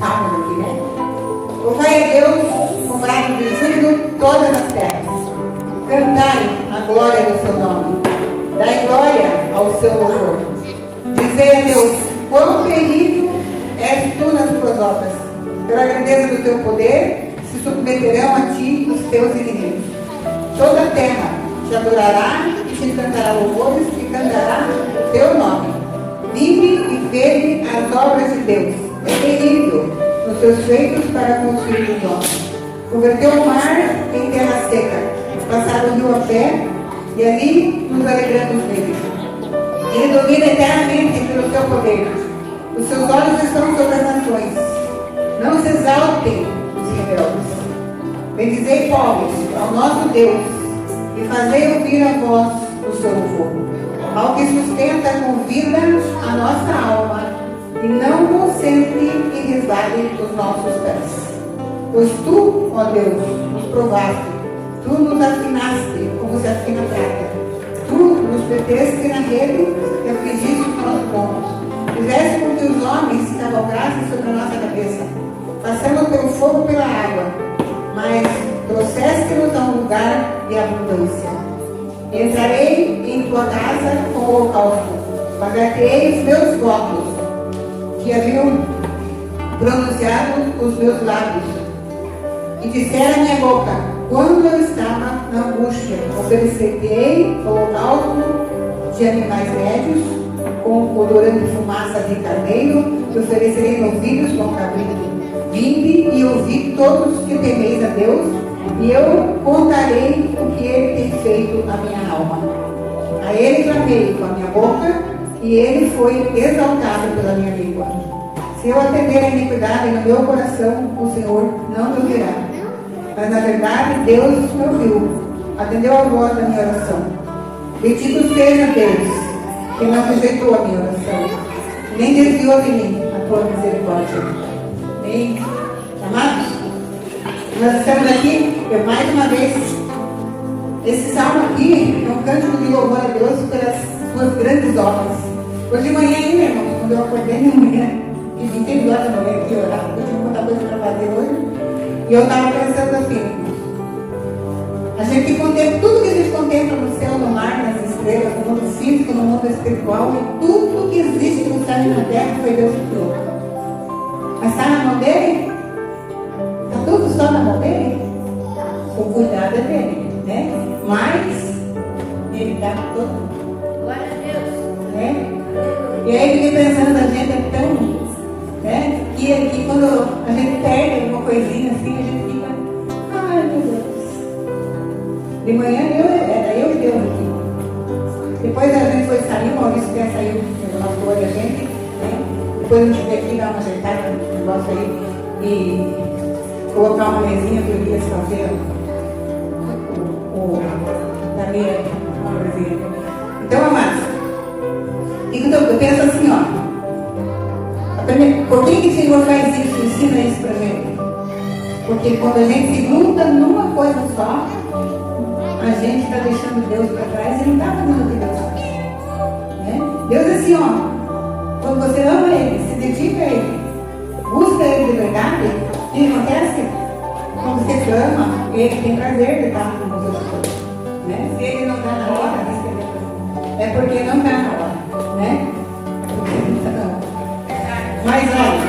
salmos aqui, né? Louvai a Deus com braço de júbilo todas as terras. Cantai a glória do seu nome. Dai glória ao seu louvor. Dizei a Deus, quão terrível és tu nas tuas obras. Pela grandeza do teu poder, se submeterão a ti os teus inimigos. Toda a terra te adorará e te cantará louvores e cantará o teu nome. Vive e vede as obras de Deus. É terrível nos seus feitos para com os filhos dos homens. Converteu o mar em terra seca, passaram o rio a pé, e ali nos alegramos nele. Ele domina eternamente pelo seu poder. Os seus olhos estão sobre as nações. Não se exaltem os rebeldes. Bendizei, povos, ao nosso Deus, e fazei ouvir a voz do seu louvor. Ao que sustenta com vida a nossa alma, e não consente que resvale os nossos pés. Pois tu, ó Deus, nos provaste, tu nos afinaste como se afina prata. Tu nos meteste na rede e afligiste os nossos lombos. Fizeste com que os homens cavalgassem sobre a nossa cabeça. Passamos pelo fogo e pela água, mas trouxeste-nos a um lugar de abundância. Entrarei em tua casa com o holocausto, pagar-te-ei os meus votos, que haviam pronunciado os meus lábios. E dissera a minha boca, quando eu estava na angústia, oferecer-te-ei o holocausto de animais médios, com odorante de fumaça de carneiro, e oferecerei novilhos com cabrito. Vinde e ouvi todos que temeis a Deus, e eu contarei o que ele tem feito à minha alma. A ele clamei com a minha boca, e ele foi exaltado pela minha língua. Se eu atender a iniquidade no meu coração, o Senhor não me ouvirá. Mas na verdade Deus me ouviu, atendeu a voz da minha oração. Bendito seja Deus, que não rejeitou a minha oração, nem desviou de mim a tua misericórdia. Amém. Amados, nós estamos aqui, mais uma vez, esse salmo aqui é um cântico de louvor a Deus pelas suas grandes obras. Hoje de manhã ainda, irmãos, quando eu acordei de manhã, e 20 horas da manhã aqui orar, porque eu tinha muita coisa para fazer hoje, e eu estava pensando assim, a gente contempla tudo que a gente contempla no céu, no mar, nas estrelas, no mundo físico, no mundo espiritual, e tudo que existe no céu e na terra foi Deus que criou. Mas está na mão dele? Está tudo só na mão dele? O cuidado é dele, né? Mas ele dá todo. Glória a Deus. Né? E aí eu fiquei pensando, a gente é tão, né? Que quando a gente perde alguma coisinha assim, a gente fica, ai meu Deus. De manhã era eu e Deus aqui. Depois a gente foi sair, o Maurício quer sair do nosso olho a gente, né? Depois a gente veio aqui dar uma ajeitada no negócio aí e colocar uma mesinha para o Elias fazer da minha mesinha. Então, amados, eu penso assim, ó. Por que o Senhor faz isso? Ensina isso pra gente. Porque quando a gente se junta numa coisa só, a gente está deixando Deus para trás e não está fazendo o que Deus faz. Né? Deus é assim, ó. Quando você ama Ele, se dedica a Ele, busca Ele de verdade, o que acontece? Quando você clama, Ele tem prazer de estar com você. Né? Se Ele não está na hora, é porque não está na hora. Né? Mas olha,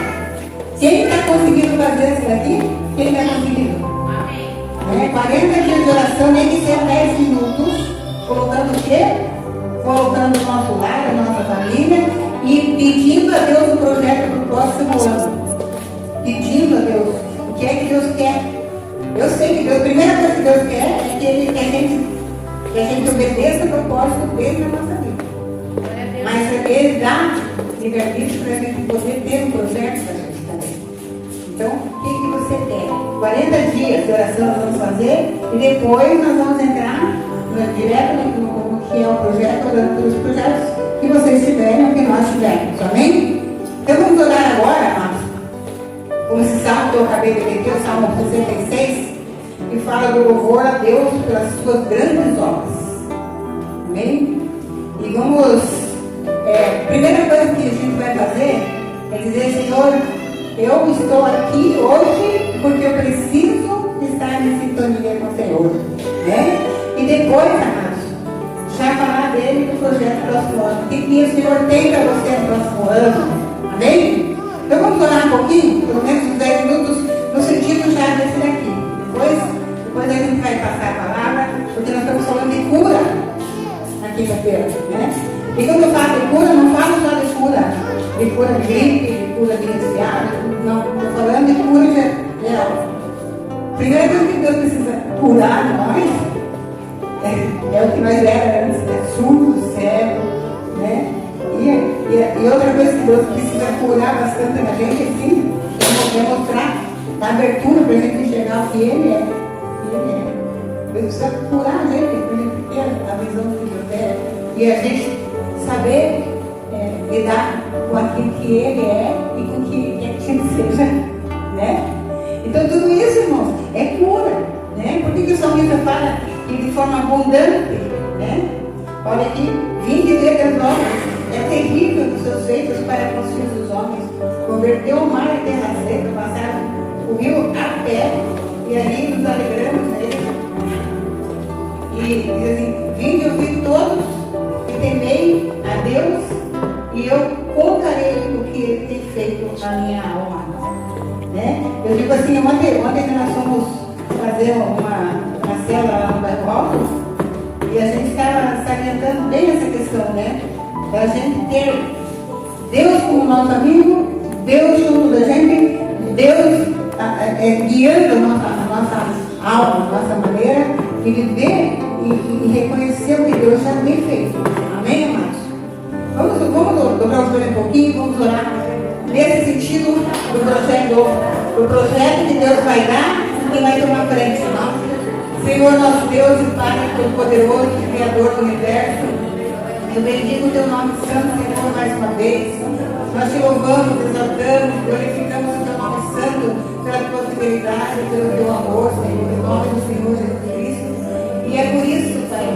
se Ele está conseguindo fazer isso daqui, Ele está conseguindo. Amém. 40 dias de oração, nem que seja 10 minutos, colocando o quê? Colocando o nosso lar, a nossa família e pedindo a Deus o projeto do próximo ano. Pedindo a Deus o que é que Deus quer. Eu sei que Deus, a primeira coisa que Deus quer é que a gente obedeça o propósito dele na nossa vida. Mas Ele dá livre-arbítrio para a gente poder ter um projeto para a gente também. Então, o que você quer? 40 dias de oração nós vamos fazer e depois nós vamos entrar direto no que é o projeto, orando pelos projetos que vocês tiverem ou que nós tivermos. Amém? Então vamos orar agora, amados. Como esse salmo que eu acabei de ler, o Salmo 66, que fala do louvor a Deus pelas suas grandes obras. Amém? E vamos. Primeira coisa que a gente vai fazer é dizer, Senhor, eu estou aqui hoje porque eu preciso estar em sintonia com o Senhor. Né? E depois, amados, já falar dele do projeto próximo ano. O que o Senhor tem para você no próximo ano? Amém? Então vamos orar um pouquinho, pelo menos uns 10 minutos, no sentido já desse daqui. Depois a gente vai passar a palavra, porque nós estamos falando de cura na quinta-feira, né? E quando eu falo de cura, não falo só de cura de gripe, de cura de resfriado, não, estou falando de cura geral. Primeira coisa que Deus precisa curar nós é o que nós éramos antes, né? Surdo, cego, né? E outra coisa que Deus precisa curar bastante na gente, assim, é mostrar a abertura para a gente enxergar o que Ele é. Deus precisa curar a gente, para a gente ter a visão que Deus é. E a gente saber lidar com aquilo que Ele é e com o que Ele quer que a gente seja. Né? Então tudo isso, irmãos, é cura. Né? Por que o salmista fala que de forma abundante, né? Olha aqui, 20 letras novas. É terrível dos seus feitos para com os filhos dos homens. Converteu o mar em terra seca, passaram o rio a pé, e ali nos alegramos nele. E diz assim: vinde ouvir todos e temei a Deus, e eu contarei o que Ele tem feito na minha alma. Né? Eu digo assim, ontem nós fomos fazer uma célula lá no bairro Alto, e a gente estava salientando bem essa questão, né? Da gente ter Deus como nosso amigo, Deus junto da gente, Deus guiando a nossa alma, a nossa maneira de viver e reconhecer o que Deus já tem feito. Amém, amados? Vamos dobrar os olhos um pouquinho, vamos orar nesse sentido do projeto que Deus vai dar e vai tomar frente. Senhor, nosso Deus e Pai Todo-Poderoso, Criador do Universo, eu bendigo o teu nome santo, Senhor, mais uma vez. Nós te louvamos, exaltamos, glorificamos o teu nome santo pela tua fidelidade, pelo teu amor, Senhor, em nome do Senhor Jesus Cristo. E é por isso, Pai,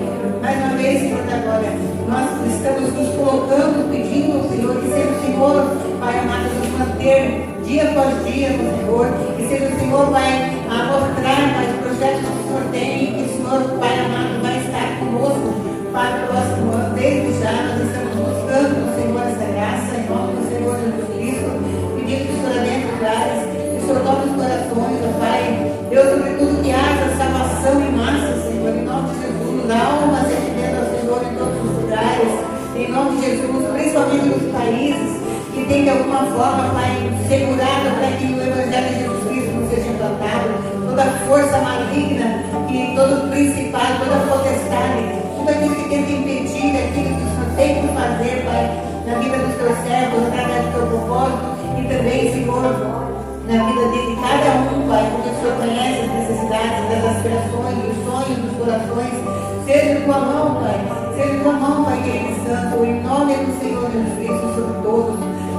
mais uma vez, Senhor da glória, nós estamos nos colocando, pedindo ao Senhor que seja o Senhor, Pai amado, nos manter dia após dia, Senhor, que seja o Senhor, Pai, a mostrar, Pai, os projetos que o Senhor tem, que o Senhor, Pai amado, vai estar conosco para o próximo ano. Desde já nós estamos buscando o Senhor essa graça, em nome do Senhor Jesus Cristo, pedindo que o Senhor adentre os lares, que o Senhor toque os corações, ó Pai, Deus, sobretudo que haja salvação em massa, Senhor, em nome de Jesus, almas recebendo ao Senhor em todos os lugares, em nome de Jesus, principalmente nos países que tem de alguma forma, Pai, segurado para que o Evangelho de Jesus Cristo não seja implantado, toda força maligna, que todo principado, toda potestade, tudo aquilo que tenta impedir aquilo que o Senhor tem que fazer, Pai, na vida dos teus servos, através do teu propósito, e também, Senhor, na vida de cada um, Pai, porque o Senhor conhece as necessidades, das aspirações, dos sonhos, dos corações. Seja tua mão, Pai, seja tua mão, Pai querido Santo, em nome do Senhor Jesus Cristo, sobre todos.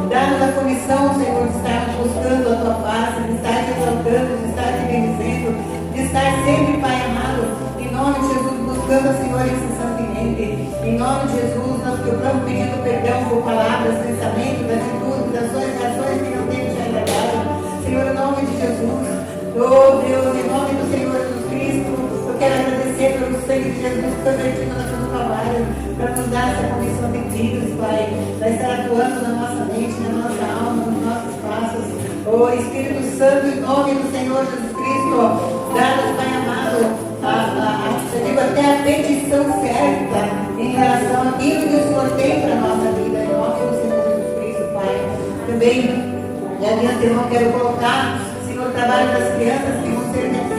Dá-nos a condição, Senhor, de estar buscando a tua face, de estar te exaltando, de estar te bendizendo, de estar sempre, Pai amado, em nome de Jesus, buscando a Senhor incessantemente. Em nome de Jesus, nós estamos pedindo perdão por palavras, pensamentos, atitudes, ações, reações que não têm te agradado. Senhor, em nome de Jesus, oh Deus, em nome do Senhor Jesus Cristo, eu quero agradecer pelo sangue de Jesus que foi vertido na cruz do Calvário, para nos dar essa condição de vidas, Pai, para estar atuando na nossa mente, na nossa alma, nos nossos passos. Oh Espírito Santo, em nome do Senhor Jesus Cristo, dá-nos, Pai amado, eu digo até a petição certa em relação àquilo que o Senhor tem para a nossa vida, em nome do Senhor Jesus Cristo, Pai. Também, adiante, irmão, quero colocar, Senhor, o trabalho das crianças que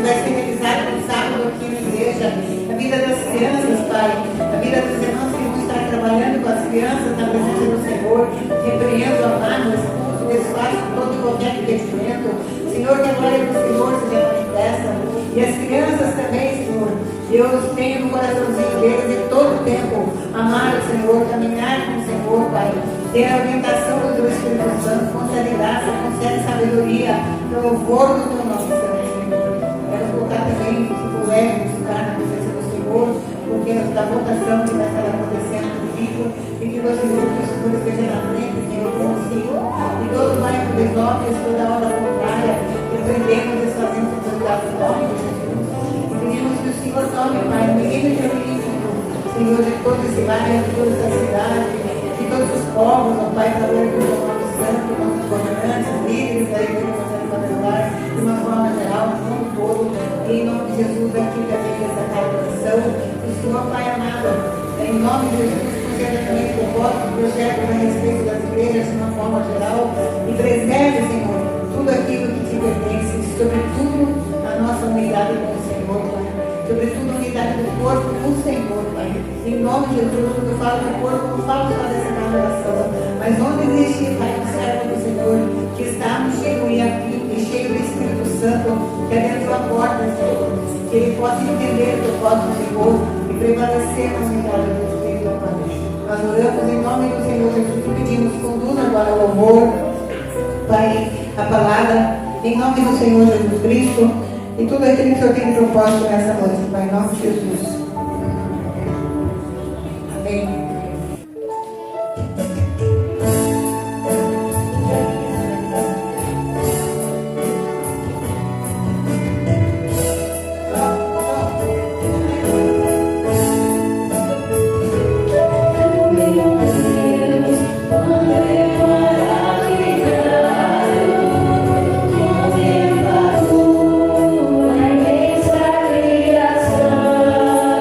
vai ser realizado no sábado aqui na igreja, a vida das crianças, Pai, a vida dos irmãos que vão estar trabalhando com as crianças na presença do Senhor, repreendo, amado, expulso, desfaço todo e qualquer impedimento. Senhor, que a glória do Senhor seja manifesta. E as crianças também, Senhor, Deus tenha no coraçãozinho deles em todo o tempo amar o Senhor, caminhar com o Senhor, Pai. Ter a orientação do teu Espírito Santo, concede graça, concede sabedoria, pelo louvor do teu nome, Senhor. Quero colocar também o Evelyn, ficar na presença do Senhor, o da votação que vai estar acontecendo no Vivo, e que você esteja na frente, Senhor, consigo, e todo o bairro de Petrópolis, toda a hora contrária, repreendemos e fazemos autoridade em nome de Jesus. E pedimos que o Senhor tome, Pai, no meio de político, Senhor, de todo esse bairro, de toda essa cidade, de todos os povos, ó Pai, para o do nosso santo, nossos governantes, líderes da igreja quadrangular, de uma forma geral, no mundo todo, e em nome de Jesus, aqui também nessa colaboração, o Senhor, Pai amado, em nome de Jesus, conceda também propósito, projeto a respeito das igrejas de uma forma geral, e preserve, Senhor, tudo aquilo que te pertence, sobretudo a nossa unidade com o Senhor, Pai. Sobretudo a unidade do corpo com o Senhor, Pai. Em nome de Jesus, quando eu falo do corpo, não falo só dessa congregação, mas onde existe, Pai, um servo do Senhor, que está cheio e cheio do Espírito Santo, que adentrou a porta, Senhor, que ele possa entender o propósito do Senhor e prevalecer na unidade do Espírito, Pai. Nós oramos em nome do Senhor Jesus e pedimos, conduza agora o louvor, Pai, a palavra, em nome do Senhor Jesus Cristo, e tudo aquilo que o Senhor tem propósito nessa noite, Pai, em nome de Jesus. Amém. Criação.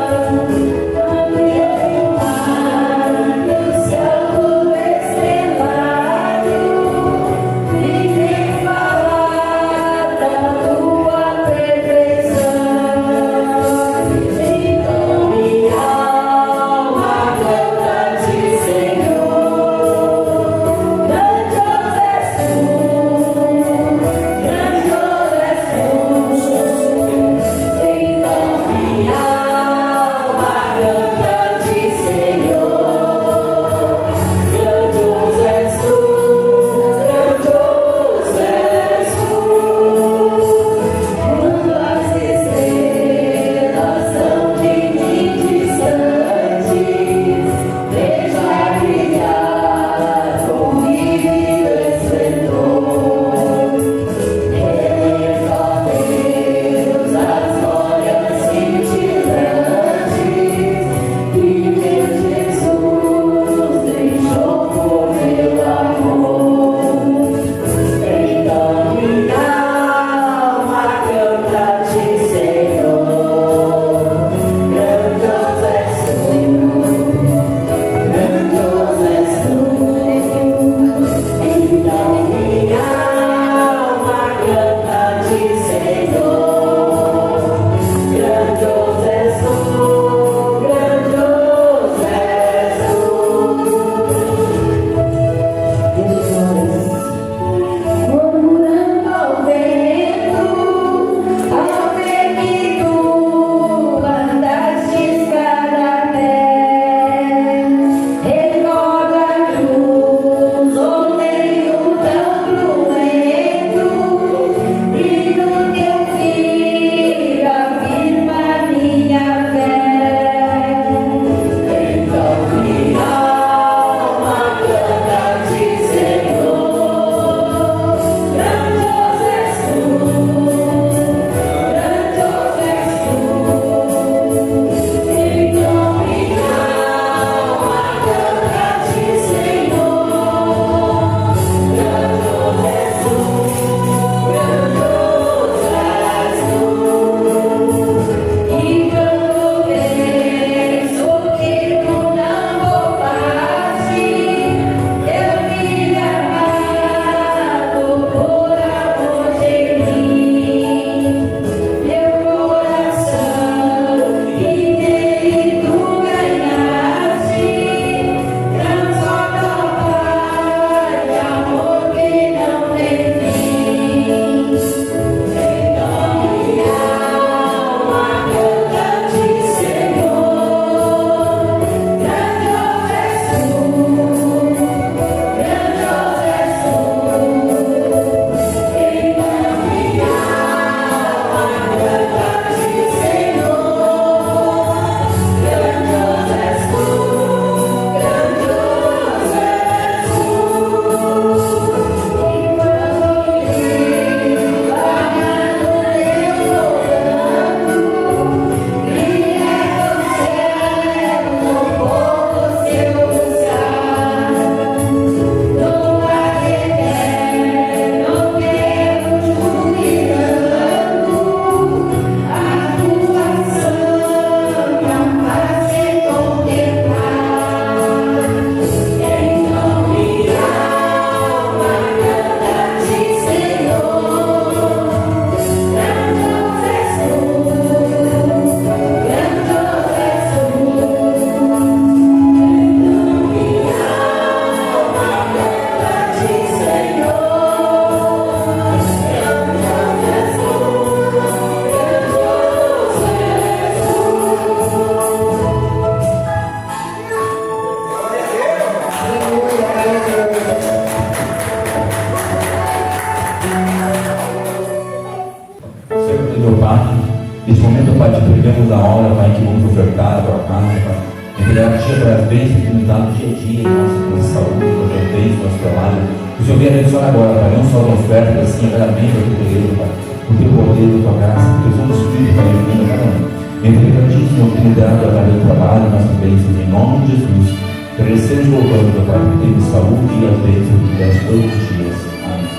Nesse momento, Pai, te entregamos a hora, Pai, que vamos ofertar a tua casa, Pai. Entregar a Tia para as bênçãos que nos dá no dia a dia, nossa saúde, nossa bênção, nosso trabalho. Que o Senhor venha abençoar agora, Pai, não só as ofertas, assim, cada bênção do teu reino, Pai. O teu poder, a tua graça, o teu Santo Espírito, Pai, ilumina cada um. Entrega a Ti, Senhor, que nos dá através do trabalho, nossas bênçãos, em nome de Jesus. Agradecemos voltando, Pai, porque temos saúde e as bênçãos que dás todos os dias. Amém.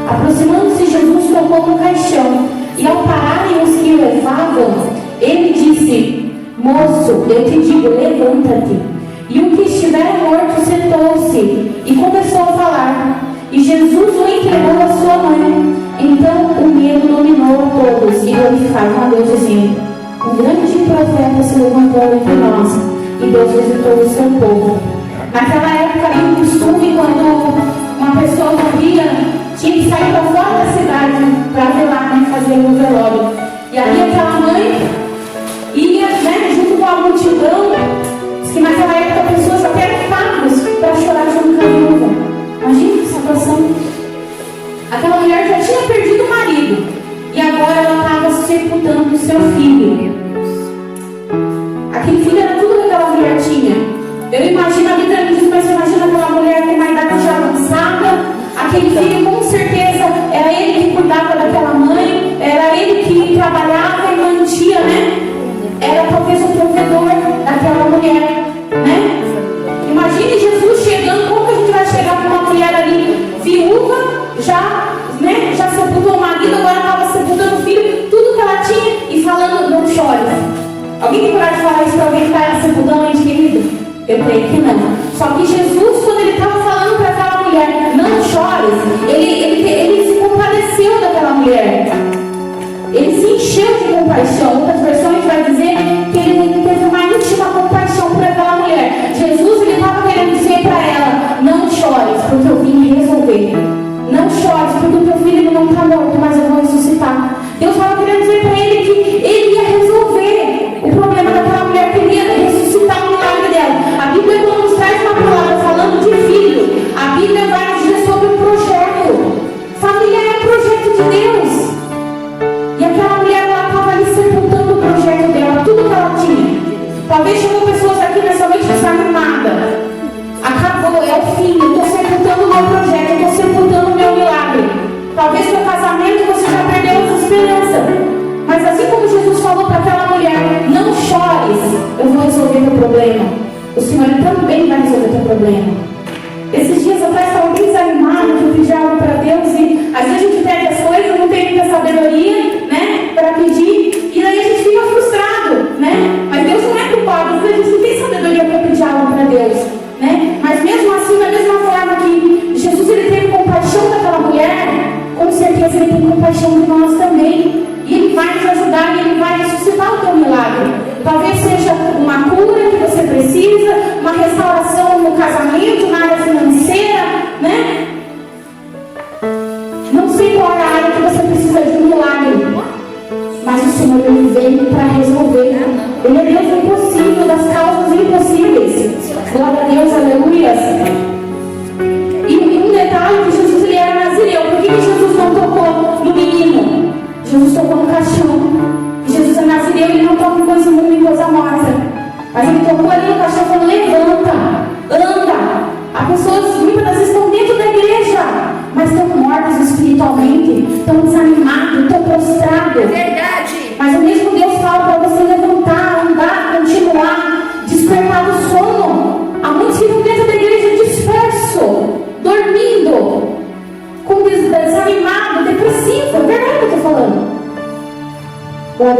Aproximando-se, Jesus tocou no caixão, e ao pararem os que o levavam, ele disse: Moço, eu te digo, levanta-te. E o que estivera morto sentou-se e começou a falar. E Jesus o entregou à sua mãe. Então o medo dominou a todos e glorificavam a Deus, dizendo: Um grande profeta se levantou entre nós, e Deus visitou o seu povo. Naquela época havia um costume, quando uma pessoa morria, tinha que sair para fora da cidade para velar, né, fazer o velório. E aí aquela mãe ia, né, junto com a multidão. Diz que naquela época pessoas até eram pagos para chorar junto com a viúva. Imagina essa situação. Aquela mulher já tinha perdido o marido e agora ela estava sepultando o seu filho. Aquele filho era tudo que aquela mulher tinha. Eu imagino, a Bíblia diz, mas eu imagino aquela mulher com uma idade já avançada. Aquele filho, com certeza, era ele que cuidava daquela mãe, era ele que trabalhava e mantia, né? Era talvez o provedor daquela mulher, né? Imagine Jesus chegando, como que a gente vai chegar para uma mulher ali, viúva, já, né? Já sepultou o marido, agora estava sepultando o filho, tudo que ela tinha, e falando: não chore. Alguém tem coragem de falar isso para alguém que está sepultando um ente querido? Eu creio que não. Só que Jesus, quando ele estava falando para aquela mulher: não chores, ele se compadeceu daquela mulher. Ele se encheu de compaixão. Outras versões vai dizer que ele teve uma íntima compaixão por aquela mulher. Jesus, ele estava querendo dizer para ela: não chores, porque eu vim resolver. Não chores, porque o teu filho ele não está morto, mas eu vou ressuscitar. Deus estava querendo dizer para ele que ele ia resolver o problema daquela mulher, que ele ia ressuscitar o milagre dela. A Bíblia, quando nos traz uma palavra falando de filho, a Bíblia vai nos dizer sobre o projeto. Família é o projeto de Deus. E aquela mulher, ela estava ali sepultando o projeto dela, tudo que ela tinha. Talvez chegou pessoas aqui nessa noite desanimada. Acabou, é o fim, eu estou sepultando o meu projeto, eu estou sepultando o meu milagre. Talvez no casamento você já perdeu a esperança. Mas assim como Jesus falou para aquela mulher: não chores, eu vou resolver teu problema. O Senhor também vai resolver teu problema. Esses dias atrás estava bem desanimado, que eu pedi algo para Deus, e às vezes a gente pede as coisas, não tem muita sabedoria, né, para pedir, e daí a gente fica frustrado, né? Mas Deus não é culpado, às vezes a gente não tem sabedoria para pedir algo para Deus, né? Mas mesmo assim, da mesma forma que Jesus ele teve compaixão daquela mulher, com certeza ele tem compaixão de nós também. E ele vai nos ajudar, e ele vai ressuscitar o teu milagre. Talvez seja uma cura que você precisa, uma restauração no casamento, na área financeira, né? Não sei qual é a área que você precisa de um milagre, mas o Senhor ele veio para resolver. Ele é Deus do impossível, das causas impossíveis. Glória a Deus, aleluia. E um detalhe, que Jesus ele era nazireu. Por que Jesus não tocou no menino? Jesus tocou no caixão. Jesus é nazireu, ele não toca em coisa imunda, em coisa morta. Mas ele tocou ali no caixão e falou: levanta, anda. As pessoas muitas das vezes estão dentro da igreja, mas estão mortas espiritualmente, estão desanimados, estão prostrados. Verdade. Mas o mesmo Deus fala para você levantar, andar, continuar, despertar do sono. Há muitos que não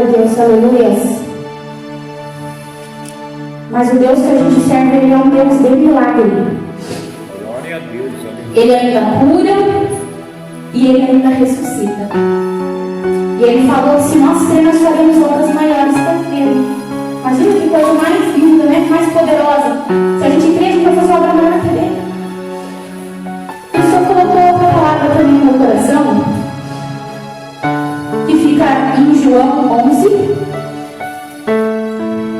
Glória a Deus, aleluia. Mas o Deus que a gente serve, Ele é um Deus de milagre. Glória a Deus. Ele ainda cura e Ele ainda ressuscita. E Ele falou: se nós cremos, faremos obras maiores que Ele. Imagina que coisa mais linda, né? Mais poderosa. Se a gente crê, a gente vai fazer obra maior que Ele. O Senhor colocou outra palavra também no meu coração, que fica em João 11.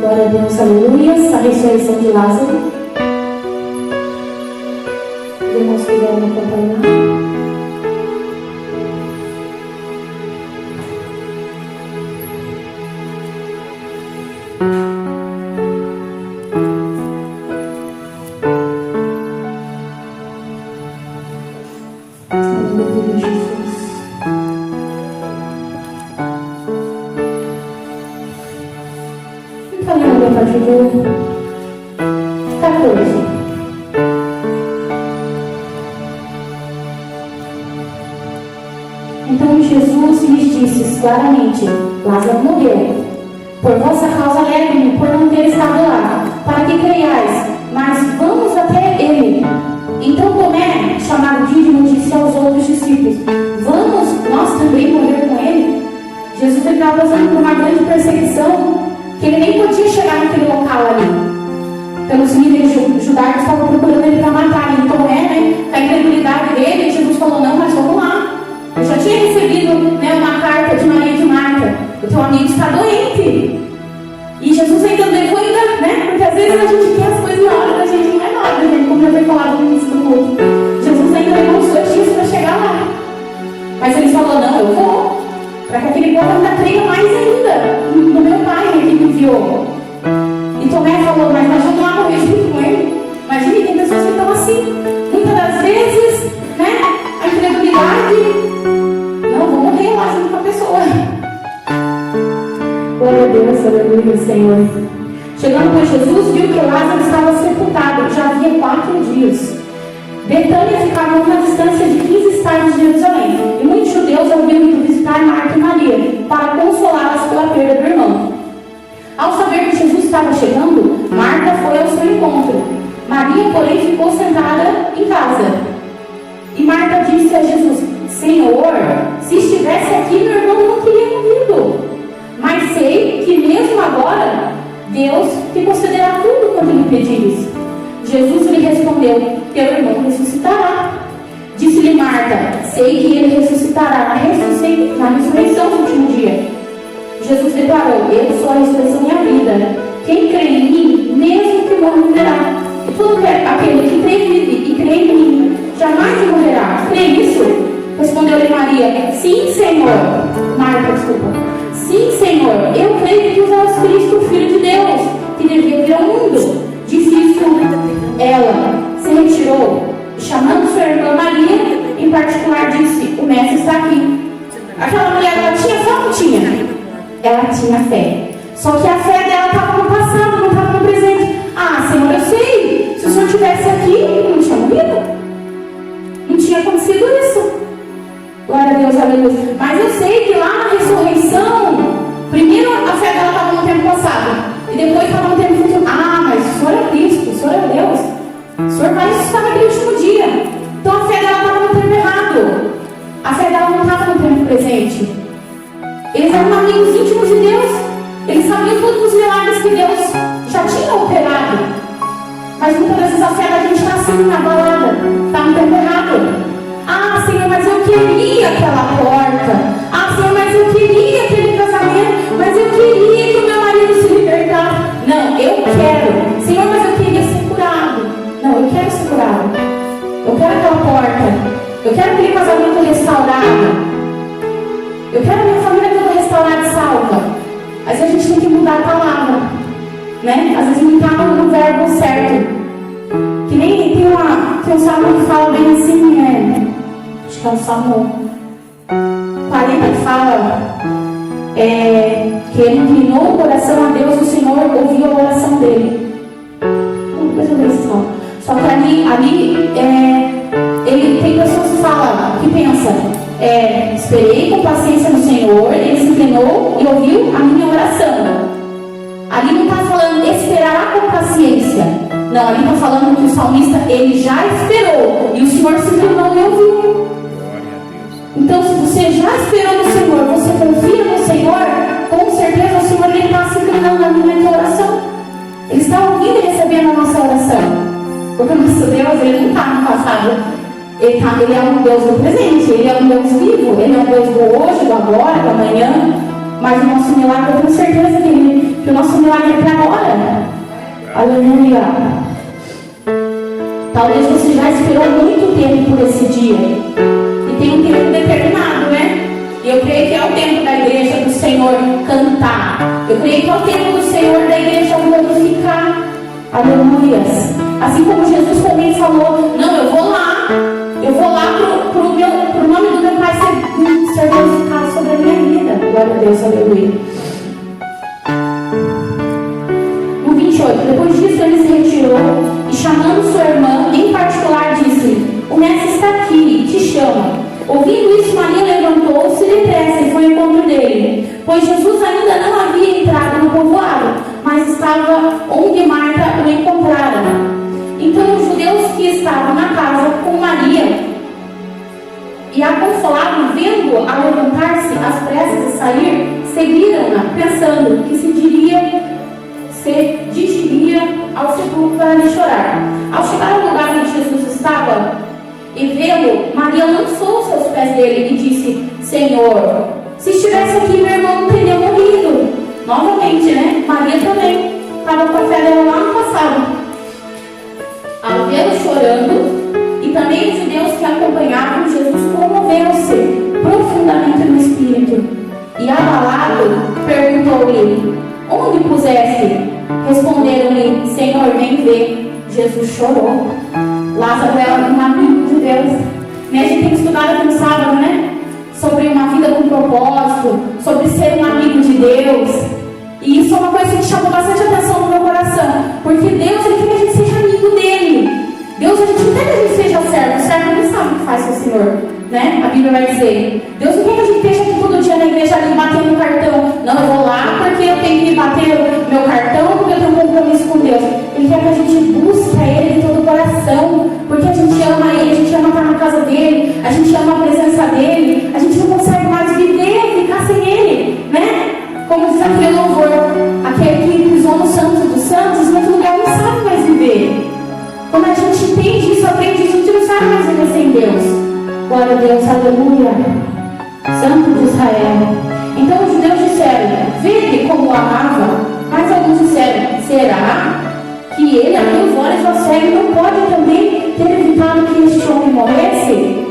Glória a Deus, aleluia. A ressurreição de Lázaro. Os irmãos puderam acompanhar. Capítulo 14. Então Jesus lhes disse claramente: Lázaro morreu. Por vossa causa alegre-me por não ter estado lá, para que creiais, mas vamos até ele. Então Tomé, chamado Dídimo, disse aos outros discípulos: vamos nós também morrer com ele? Jesus estava passando por uma grande perseguição, que ele nem podia chegar naquele local ali. Pelos líderes judaicos estavam procurando ele para matar. Então com a incredulidade dele, Jesus falou: não, mas vamos lá. Eu já tinha recebido uma carta de Maria de Marta: o teu amigo está doente. E Jesus ainda levou, porque às vezes a gente quer as coisas na hora da gente, não é na hora da gente, como já foi falado no início do culto. Jesus ainda levou os 2 dias para chegar lá. Mas ele falou: não, eu vou, para que aquele povo ainda creia mais ainda no meu Pai, que me enviou. E Tomé falou: mas nós vamos lá morrer junto com ele. Imagine, tem pessoas que estão assim. Muitas das vezes, a incredulidade: não, vou morrer lá junto com a pessoa. Glória a Deus, aleluia, Senhor. Chegando com Jesus, viu que Lázaro estava sepultado, já havia 4 dias. Betânia ficava a uma distância de 15 estádios de Jerusalém, e muitos judeus haviam ido visitar Marta e Maria, para consolá-las pela perda do irmão. Ao saber que Jesus estava chegando, Marta foi ao seu encontro. Maria, porém, ficou sentada em casa. E Marta disse a Jesus: Senhor, se estivesse aqui, meu irmão não teria morrido. Mas sei que mesmo agora, Deus te concederá tudo quanto lhe pedires. Jesus lhe respondeu: teu irmão ressuscitará. Disse-lhe Marta: sei que ele ressuscitará na ressurreição do último dia. Jesus declarou: eu sou a ressurreição e a vida. Quem crê em mim, mesmo que morra, viverá. E todo aquele que crê vive e crê em mim, jamais morrerá. Crê nisso? Respondeu-lhe Maria: sim, Senhor. Marta, desculpa. Sim, Senhor, eu creio que tu és Cristo, o Filho de Deus, que devia vir ao mundo. Disse isso, ela se retirou, chamando sua irmã Maria, em particular disse: o mestre está aqui. Aquela mulher, ela tinha fé ou não tinha? Ela tinha fé. Só que a fé dela estava no passado, não estava no presente. Ah, Senhor, eu sei. Se o Senhor estivesse aqui, ele não tinha morrido. Não tinha acontecido isso. Glória a Deus, aleluia. Mas eu sei que lá na ressurreição, primeiro a fé dela estava no tempo passado, e depois estava no tempo futuro. Ah, mas o Senhor é Cristo, o Senhor é Deus. O Senhor vai ressuscitar naquele último dia. Então a fé dela estava no tempo errado. A fé dela não estava no tempo presente. Eles eram amigos íntimos de Deus. Eles sabiam todos os milagres que Deus já tinha operado. Mas muitas vezes a fé da gente está assim, na balada. Está no tempo errado. Ah, Senhor, mas eu queria aquela porta. Ah, Senhor, mas eu queria aquele casamento. Mas eu queria que o meu marido se libertasse. Não, eu quero. Senhor, mas eu queria ser curado. Não, eu quero ser curado. Eu quero aquela porta. Eu quero aquele casamento restaurado. Eu quero a minha família toda restaurada e salva. Às vezes a gente tem que mudar a palavra, Às vezes não está no verbo certo. Que nem tem um salmo que fala bem assim, acho que é o Salmo 40 que fala que ele inclinou o coração a Deus, o Senhor ouviu a oração dele. Depois eu vejo esse salmo. Só que ali ele tem pessoas que falam, que pensam, esperei com paciência no Senhor, Ele se inclinou e ouviu a minha oração. Ali não está falando esperar com paciência. Não, ali está falando que o salmista, ele já esperou e o Senhor se inclinou e ouviu. Glória a Deus. Então, se você já esperou no Senhor, você confia no Senhor, com certeza o Senhor está se inclinando na minha oração. Ele está ouvindo e recebendo a nossa oração. Porque o nosso Deus, Ele não está no passado. Ele é um Deus do presente, Ele é um Deus vivo, Ele é um Deus do hoje, do agora, do amanhã. Mas o nosso milagre, eu tenho certeza que o nosso milagre é para agora. Aleluia. Talvez você já esperou muito tempo por esse dia. E tem um tempo determinado, né? E eu creio que é o tempo da igreja do Senhor cantar. Eu creio que é o tempo do Senhor da igreja glorificar. Aleluias. Assim como Jesus também falou, não, eu vou lá pro nome do meu Pai ser glorificado sobre a minha vida. Glória a Deus, aleluia. No 28, depois disso ele se retirou e chamando sua irmã, em particular disse: o mestre está aqui e te chama. Ouvindo isso, Maria levantou-se depressa e foi ao encontro dele, pois Jesus ainda não havia entrado no povoado, mas estava onde Marta o encontrara. Então os judeus que estavam na casa com Maria e a consolavam, vendo-a levantar-se às pressas e sair, seguiram-na, pensando que se dirigiria ao sepulcro para lhe chorar. Ao chegar ao lugar onde Jesus estava e vê-lo, Maria lançou-se aos pés dele e disse: Senhor, se estivesse aqui, meu irmão não teria morrido. Novamente, né? Maria também estava com a fé dela lá no passado. Ao vê-lo chorando, e também os judeus que acompanhavam Jesus comoveram-se profundamente no espírito. E abalado, perguntou-lhe: onde puseste? Responderam-lhe: Senhor, vem ver. Jesus chorou. Lázaro era um amigo de Deus. A gente tem estudado aqui no sábado, né? Sobre uma vida com propósito, sobre ser um amigo de Deus. E isso é uma coisa que chamou bastante atenção no meu coração. Porque Deus, Ele quer que a gente seja amigo dEle. Deus, a gente não quer que a gente seja servo. O servo não sabe o que faz com o Senhor, né? A Bíblia vai dizer: Deus não quer que a gente esteja aqui todo dia na igreja ali batendo cartão. Não, eu vou lá porque eu tenho que bater o meu cartão, porque eu tenho um compromisso com Deus. Ele quer que a gente busque Ele de todo o coração, porque a gente ama Ele, a gente ama estar na casa dEle, a gente ama a presença dEle, a gente não consegue mais viver, ficar sem Ele, né? Como diz aquele louvor, aquele que pisou no Santo dos Santos, em outro lugar não sabe mais viver. Quando a gente entende isso, aprende isso, a gente não sabe mais viver sem Deus. Glória a Deus, aleluia. Santo de Israel. Então os judeus disseram: vede como o amava. Mas alguns disseram: será que ele, a 2 horas ao cego, não pode também ter evitado que este homem morresse?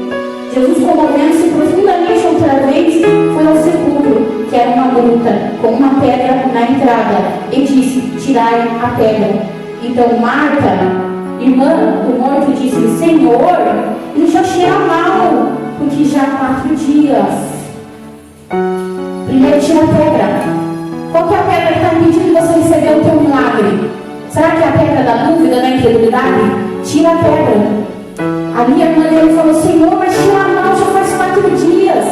Jesus, comovendo-se profundamente outra vez, foi ao sepulcro, que era uma gruta, com uma pedra na entrada, e disse: tirai a pedra. Então Marta, irmã do morto, disse: Senhor, ele já cheira mal, porque já há 4 dias. Primeiro, tira a pedra. Qual que é a pedra que está impedindo de você receber o teu milagre? Será que é a pedra da dúvida, da incredulidade? Tira a pedra. A minha irmã dele falou: Senhor, mas cheira mal, já faz 4 dias.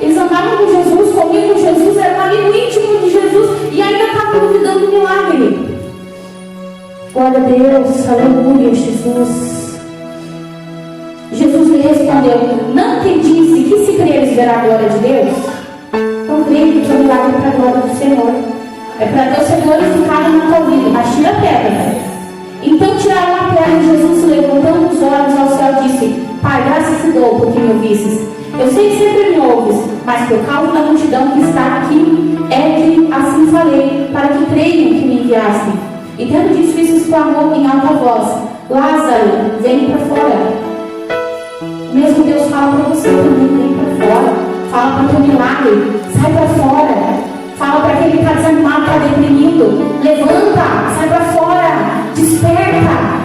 Eles andavam com Jesus, comiam com Jesus, era um amigo íntimo de Jesus, e ainda estavam duvidando do milagre. Glória a Deus, aleluia, Jesus. Jesus lhe respondeu: não te disse que se creres verá a glória de Deus? Não creio que o milagre é para a glória do Senhor. É para Deus ser glorificado na tua vida, mas tira a pedra. Então tiraram a pedra e Jesus, levantando os olhos ao céu, disse: Pai, graças te dou porque me ouvistes. Eu sei que sempre me ouves, mas por causa da multidão que está aqui, é que assim falei, para que creiam que me enviaste. E tendo dito isso, exclamou em alta voz: Lázaro, vem para fora. O mesmo Deus fala para você também: vem para fora. Fala para o teu milagre: sai para fora. Fala para aquele que está desanimado, está deprimido: levanta, sai para fora, desperta.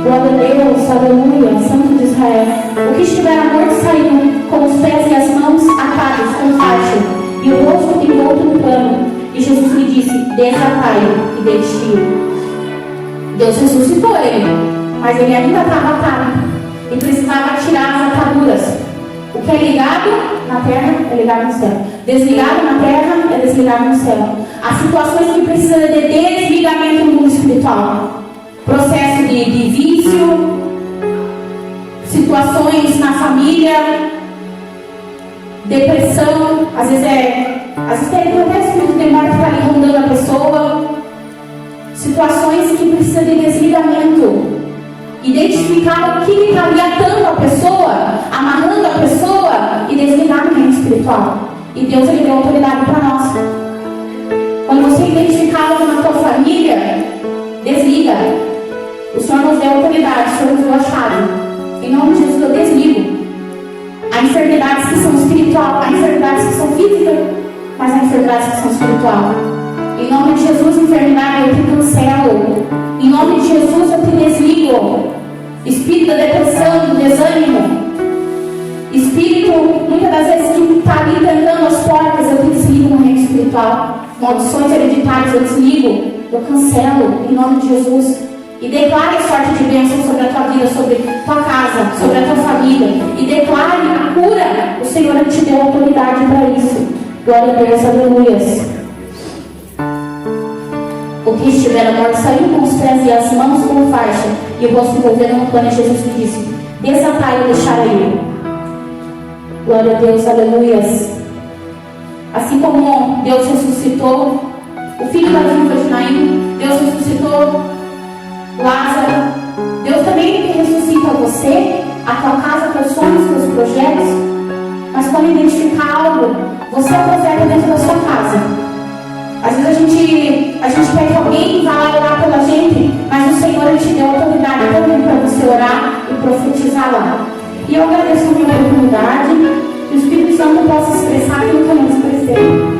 Glória a Deus, aleluia, Santo de Israel. O que estiver morto saiu, com os pés e as mãos atados com faixa, e o rosto envolto no pano. E Jesus lhe disse: desatai-o e deixe-o. Deus ressuscitou ele, mas ele ainda estava atado e precisava tirar as ataduras. O que é ligado na terra é ligado no céu. Desligado na terra é desligado no céu. As situações que precisam de desligamento no mundo espiritual. Processo de vício, situações na família, depressão, às vezes tem até espírito de morte que está ali rondando a pessoa. Situações que precisam de desligamento. Identificar o que está ali atando a pessoa, amarrando a pessoa e desligar no reino espiritual. E Deus ele deu autoridade para nós. Quando você identificar algo na tua família, desliga. O Senhor nos deu autoridade, o Senhor nos deu a chave. Em nome de Jesus eu desligo. Há enfermidades que são espiritual, há enfermidades que são físicas, mas há enfermidades que são espiritual. Em nome de Jesus, enfermidade eu te cancelo. Em nome de Jesus eu te desligo. Espírito da depressão, do desânimo, espírito muitas das vezes que está ali tentando as portas, eu te desligo no reino espiritual. Maldições hereditárias eu desligo, eu cancelo em nome de Jesus. E declare a sorte de bênção sobre a tua vida, sobre a tua casa, sobre a tua família. E declare a cura. O Senhor te deu autoridade para isso. Glória a Deus, aleluias. O que estiver morto saiu com os pés e as mãos com faixa, e o rosto envolvendo no pano. Jesus me disse: desatai e deixai ele. Glória a Deus, aleluias. Assim como Deus ressuscitou o filho da viúva de Naim, Deus ressuscitou Lázaro, Deus também ressuscita você, a tua casa, teus sonhos, teus projetos. Mas quando identificar algo, você é o profeta dentro da sua casa. Às vezes a gente pede alguém que vá lá orar pela gente, mas o Senhor ele te deu autoridade também para você orar e profetizar lá. E eu agradeço a minha oportunidade, que o Espírito Santo possa expressar aquilo que eu não expressei.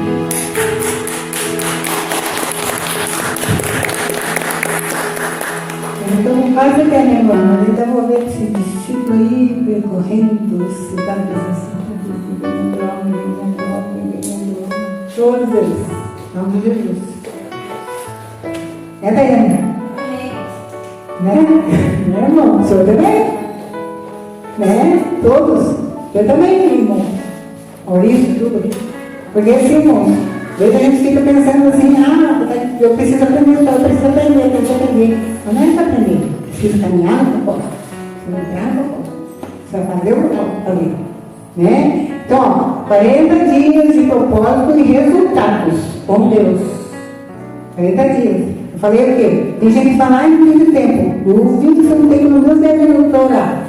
Então, quase até minha irmã, então vou ver esse discípulo aí percorrendo cidades assim, todos eles, em nome de Jesus. É, Daiane? Né, irmão? O senhor também? Né? Todos? Eu também, irmão. Maurício, tudo. Porque assim, irmão, às vezes a gente fica pensando assim, eu preciso aprender, eu preciso aprender. Mas não é para aprender. Preciso caminhar no propósito. Preciso entrar no propósito. Precisa fazer o propósito ali. Né? Então, ó, 40 dias de propósito e resultados com Deus. 40 dias. Eu falei o quê? Tem gente que fala, não tem tempo. O vídeo você não tem pelo menos 10 minutos para orar.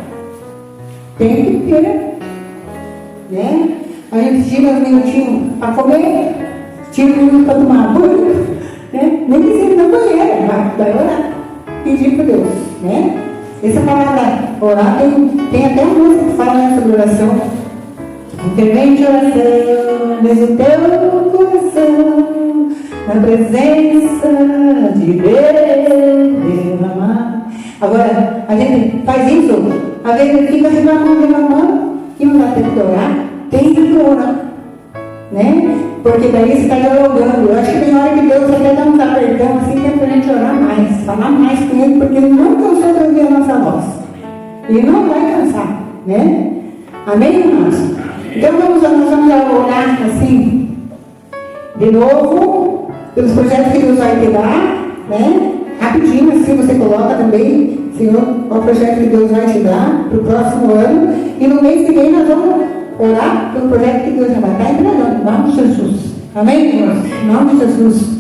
Tem que ter. Né? A gente tira uns minutinhos para comer, tira um minuto para tomar banho, né? Nem precisa ir na banheira, vai orar. Pedir para Deus. Né? Essa palavra orar tem até uma música que fala sobre oração. Intervente oração, desde o teu coração, na presença de Deus derramar. Agora, a gente faz isso, às vezes fica reclamando, e não dá tempo de orar, tem que orar, né? Porque daí você está dialogando. Eu acho que tem hora que Deus até dá uns apertão assim, que é para a gente orar mais, falar mais com Ele, porque Ele não cansou de ouvir a nossa voz. E não vai cansar, né? Amém, irmãos? Então nós vamos orar assim, de novo, pelos projetos que Deus vai te dar, né? Rapidinho assim você coloca também, Senhor, qual projeto que Deus vai te dar para o próximo ano. E no mês que vem nós vamos orar pelo projeto que Deus já vai estar entregando, em nome de Jesus. Amém, irmãos? Em nome de Jesus.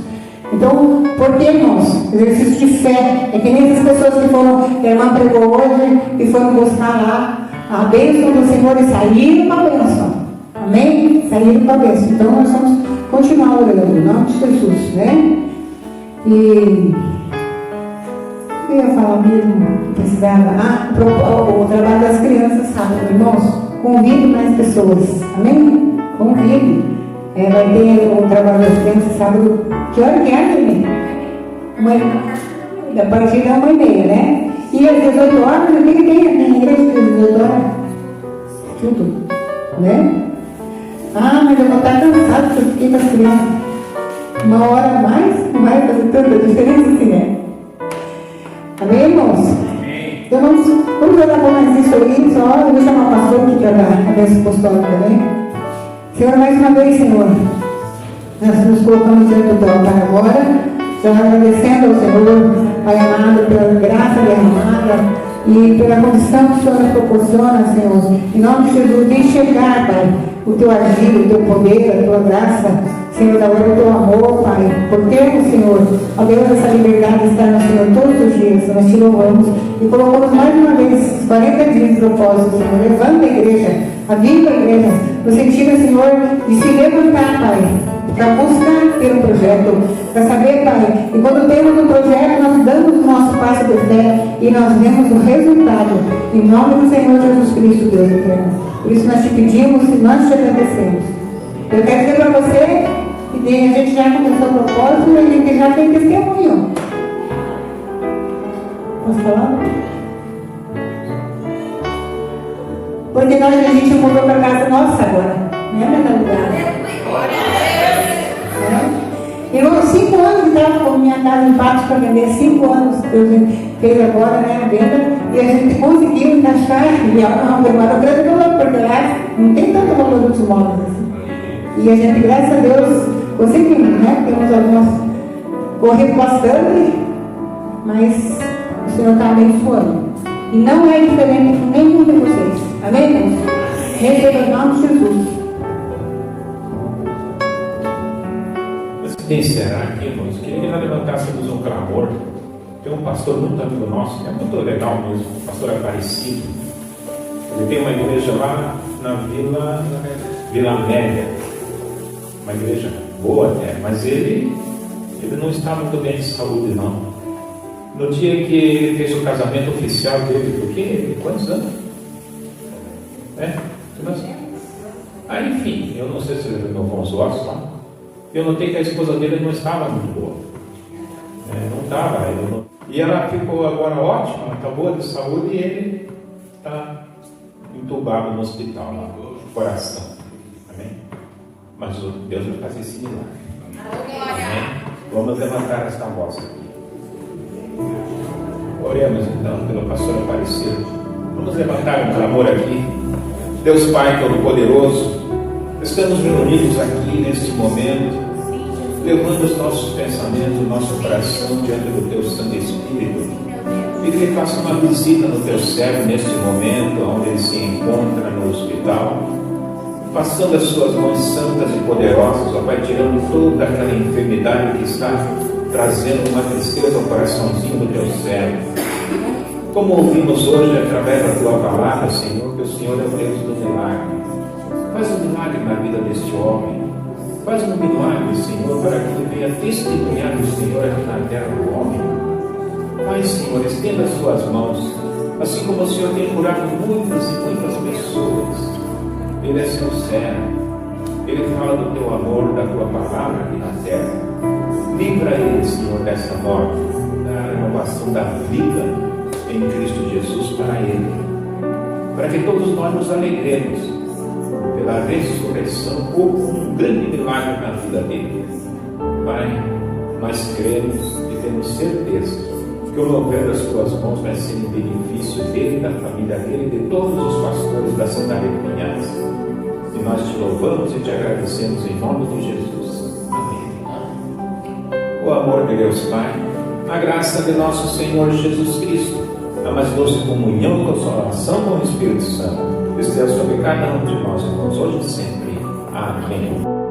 Então, por que, irmãos? Exercício de fé. É que nem essas pessoas que foram, a irmã pregou hoje, e foram buscar lá a bênção do Senhor e saíram com a bênção. Amém? Saíram com a bênção. Então nós vamos continuar orando, em nome de Jesus, né? E eu ia falar mesmo, precisava. O trabalho das crianças, sabe, irmãos? Convide mais pessoas. Amém? Convide. Vai ter o trabalho das crianças sábado. Que hora que é, também? A partir da 1h30, né? E às 18 horas, o que tem? Tem igreja às 18 horas? Tudo. Né? Mas eu vou estar cansado porque eu fiquei com as crianças. 1 hora a mais, não vai fazer tanta diferença assim, né? Amém, irmãos? Então vamos orar por mais isso aí, só eu vou chamar o pastor que quer a bênção apostólica também. Senhor, mais uma vez, Senhor, nós nos colocamos diante do teu altar agora, já agradecendo ao Senhor, Pai amado, pela graça derramada e pela condição que o Senhor nos proporciona, Senhor. Em nome de Jesus, de enxergar, Pai, o teu agir, o teu poder, a tua graça, Senhor, agora o teu amor, Pai. Por termos, Senhor, ó Deus, essa liberdade de estar no Senhor todos os dias, nós te louvamos e colocamos mais uma vez 40 dias de propósito, Senhor. Levanta a igreja, aviva a igreja, no sentido, Senhor, de se levantar, Pai, para buscar ter um projeto, para saber, Pai, e quando temos um projeto, nós damos o nosso passo de fé e nós vemos o resultado, em nome do Senhor Jesus Cristo, Deus eterno. Por isso nós te pedimos e nós te agradecemos. Eu quero dizer para você que a gente já começou o propósito e a gente já tem testemunho. Posso falar? Porque a gente mudou para casa nossa agora, né, meu lugar? Eu 5 anos que estava com minha casa em Patos para vender, 5 anos que a gente fez agora, né, a venda, e a gente conseguiu encaixar, e ela não demora um grande valor, porque lá não tem tanto valor dos imóveis assim. E a gente, graças a Deus, conseguimos, né? Temos algumas corrido bastante, mas o Senhor está abençoando. E não é diferente com nenhum de vocês. Amém, irmãos? Receba o nome de Jesus. Encerrar aqui, irmãos, queria que nós levantássemos um clamor. Tem um pastor muito amigo nosso, que é muito legal mesmo, o pastor Aparecido. Ele tem uma igreja lá na Vila Amélia, uma igreja boa até, mas ele não está muito bem de saúde, não. No dia que ele fez o casamento oficial dele, por quê? Quantos anos? Enfim, eu não sei se ele renovou os ossos lá. Eu notei que a esposa dele não estava muito boa. Não estava. E ela ficou agora ótima, ela está boa de saúde e ele está entubado no hospital, lá, no coração. Amém? Mas Deus vai fazer esse milagre. Amém? Vamos levantar esta voz aqui. Oremos então pelo pastor Aparecido. Vamos levantar um clamor aqui. Deus Pai Todo-Poderoso, estamos reunidos aqui neste momento, levando os nossos pensamentos, o nosso coração diante do Teu Santo Espírito, e que Ele faça uma visita no Teu servo neste momento, onde ele se encontra no hospital, passando as Suas mãos santas e poderosas, ó Pai, tirando toda aquela enfermidade que está trazendo uma tristeza ao coraçãozinho do Teu servo. Como ouvimos hoje através da Tua palavra, Senhor, que o Senhor é o Deus do milagre. Faz um milagre na vida deste homem. Faz um milagre, Senhor, para que ele venha testemunhar do Senhor aqui na terra do homem. Pai, Senhor, estenda as Suas mãos, assim como o Senhor tem curado muitas e muitas pessoas. Ele é seu servo. Ele fala do Teu amor, da Tua palavra aqui na terra. Livra ele, Senhor, desta morte, da renovação da vida em Cristo Jesus para ele, para que todos nós nos alegremos pela ressurreição ou um grande milagre na vida dele. Pai, nós cremos e temos certeza que o mover das Tuas mãos vai ser em benefício dele, da família dele e de todos os pastores da Sandália de Pinhais. E nós te louvamos e te agradecemos em nome de Jesus. Amém. O amor de Deus Pai, a graça de nosso Senhor Jesus Cristo, a mais doce comunhão e consolação com o Espírito Santo esteja sobre cada um de nós, irmãos, hoje e sempre. Amém.